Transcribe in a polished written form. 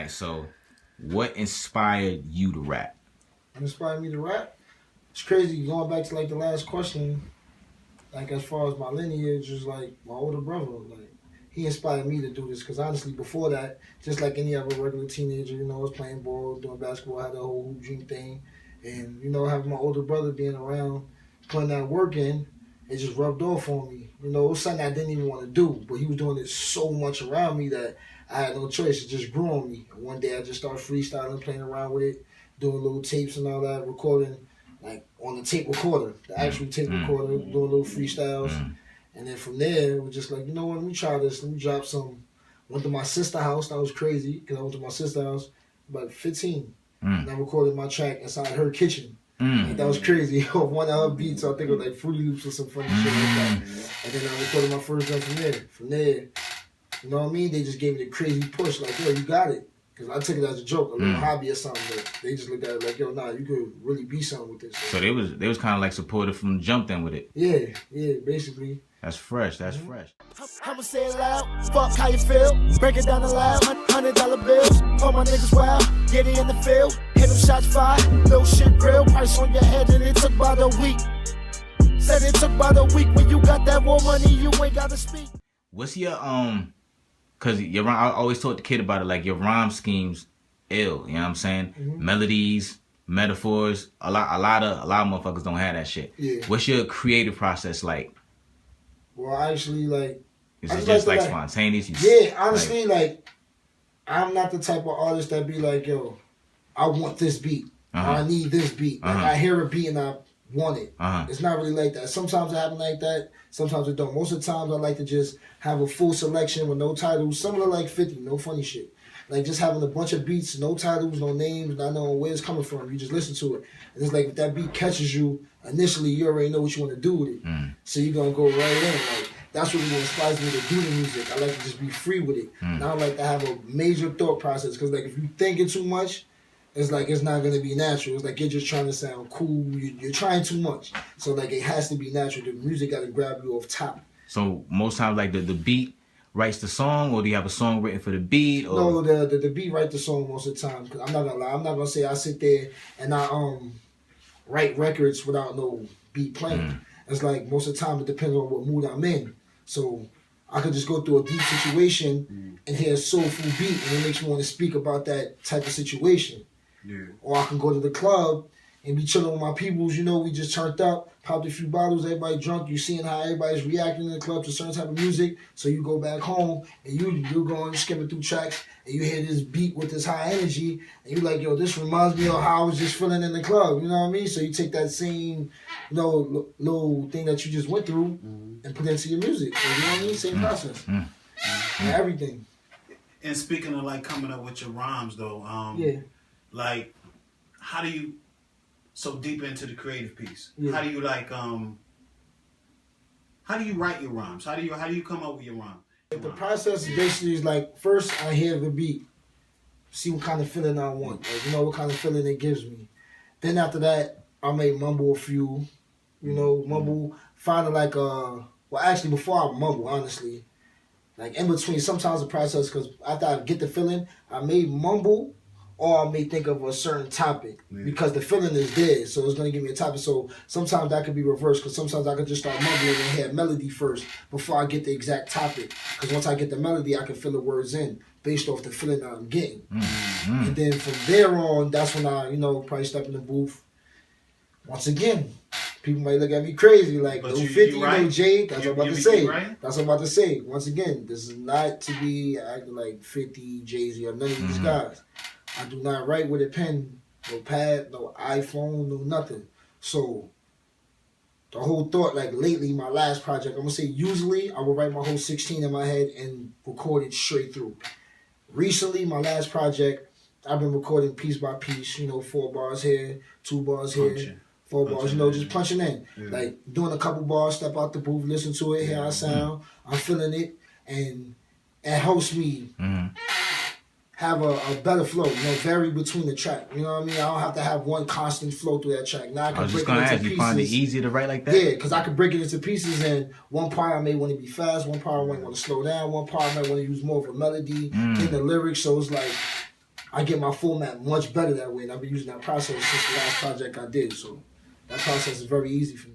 right, so what inspired you to rap? What inspired me to rap? It's crazy, going back to like the last question, like as far as my lineage, is like my older brother. Like he inspired me to do this because honestly, before that, just like any other regular teenager, I was playing ball, doing basketball, had the whole hoop dream thing, and having my older brother being around, putting that work in, it just rubbed off on me. It was something I didn't even want to do, but he was doing it so much around me that I had no choice. It just grew on me. And one day I just started freestyling, playing around with it, doing little tapes and all that, recording like on the tape recorder, the actual tape recorder, doing little freestyles. And then from there, it was just like, let me try this. Let me drop some. Went to my sister's house. That was crazy because I went to my sister's house about 15. And I recorded my track inside her kitchen. Like, that was crazy. One of her beats, I think it was like Fruity Loops or some funny shit like that. And then I recorded my first one from there. From there, you know what I mean? They just gave me the crazy push, like, yo, you got it. Because I took it as a joke, a little hobby or something. But they just looked at it like, yo, nah, you could really be something with this. So they was kind of like supportive from the jump then with it. Yeah, basically. That's fresh. That's fresh. I'ma say it loud. Fuck how you feel. Break it down the loud. $100 bills. All my niggas wild. Get it in the field. Hit them shots fired. Little shit real. Price on your head and it took about a week. Said it took about a week. When you got that more money, you ain't gotta speak. What's your cause I always taught the kid about it, like your rhyme schemes ill, you know what I'm saying? Melodies, metaphors, a lot of motherfuckers don't have that shit. Yeah. What's your creative process like? Well, actually, like, is it just like spontaneous? Honestly, like, I'm not the type of artist that be like, yo, I want this beat. Or I need this beat. Like, I hear a beat and I want it. It's not really like that. Sometimes it happens like that. Sometimes it don't. Most of the times I like to just have a full selection with no titles. Similar like 50, no funny shit. Like just having a bunch of beats, no titles, no names, not knowing where it's coming from. You just listen to it. And it's like if that beat catches you, initially you already know what you want to do with it. So you're going to go right in. Like that's what really inspires me to do the music. I like to just be free with it. And I don't like to have a major thought process because like if you thinking too much, it's like it's not going to be natural. It's like you're just trying to sound cool. You're trying too much. So like it has to be natural. The music got to grab you off top. So most times like the beat writes the song, or do you have a song written for the beat? Or? No, the beat write the song most of the time. Cause I'm not gonna lie. I'm not gonna say I sit there and I write records without no beat playing. It's like most of the time it depends on what mood I'm in. So I could just go through a deep situation and hear a soulful beat, and it makes me want to speak about that type of situation. Yeah. Or I can go to the club and be chilling with my peoples. We just turned up, popped a few bottles, everybody drunk. You seeing how everybody's reacting in the club to certain type of music. So you go back home and you're going skipping through tracks and you hear this beat with this high energy and you're like, yo, this reminds me of how I was just feeling in the club. You know what I mean? So you take that same little thing that you just went through and put it into your music. So, you know what I mean? Same process. And everything. And speaking of like coming up with your rhymes though, like how do you so deep into the creative piece? How do you like how do you write your rhymes? How do you come up with your rhyme? The process basically is like first I hear the beat, see what kind of feeling I want, like, what kind of feeling it gives me. Then after that I may mumble a few, mumble, find like well actually before I mumble, honestly, like in between, sometimes the process, because after I get the feeling, I may mumble or I may think of a certain topic because the feeling is there, so it's going to give me a topic. So sometimes that could be reversed because sometimes I could just start mumbling and hear melody first before I get the exact topic. Because once I get the melody, I can fill the words in based off the feeling that I'm getting. And then from there on, that's when I, probably step in the booth. Once again, people might look at me crazy, like, no 50, no Jay. That's what I'm about to say. That's what I'm about to say. Once again, this is not to be acting like 50, Jay-Z, or none of these guys. I do not write with a pen, no pad, no iPhone, no nothing. So the whole thought, like lately, my last project, I'm going to say usually I will write my whole 16 in my head and record it straight through. Recently, my last project, I've been recording piece by piece, 4 bars here, 2 bars here, 4 bars, just punching in. Like doing a couple bars, step out the booth, listen to it, hear how I sound, I'm feeling it, and it helps me have a better flow, vary between the track. You know what I mean? I don't have to have one constant flow through that track. Now I can break it into pieces. You find it easier to write like that? Yeah, because I can break it into pieces, and one part I may want to be fast, one part I might want to slow down, one part I might want to use more of a melody in the lyrics. So it's like I get my format much better that way, and I've been using that process since the last project I did. So that process is very easy for me.